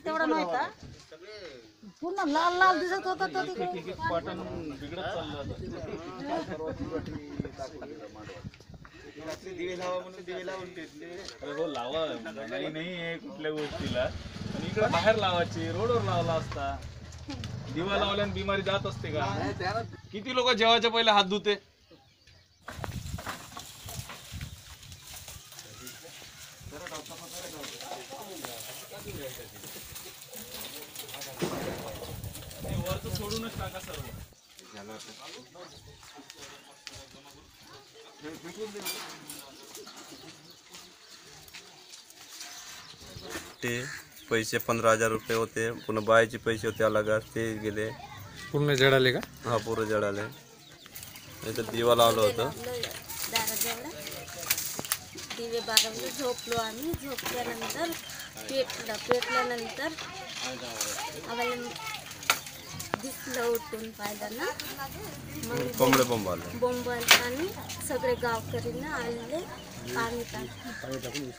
तेवढा नाही का पूर्ण लाल लाल दिसत होता तो तिकडे पाटण बिघडत दिवे लावा म्हणून दिवे लावून घेतले. अरे हो लावा नाही नाही कुठल्या गोष्टीला पण इकडे बाहेर लावायची रोडवर लावला असता. दिवा लावल्याने बिमारी जात असते का? किती लोक जेवायच्या पहिले हात धुते? वरच सोडूनच टाका सर्व. ते पैसे 15,000 रुपये होते. पुन्हा बायाचे पैसे होते अलग ते गेले. पूर्ण जळाले का? हा पूर्ण जळाले. इथं दिवा लावलं होतं. दिवे बाळगून झोपलो आम्ही. झोपल्यानंतर पेटल्यानंतर आम्हाला दिसलं उठून पाहिलं मग कोंबडे बंब आले. बोंब आणि सगळे गावकरीनं आले पाणी टाकून.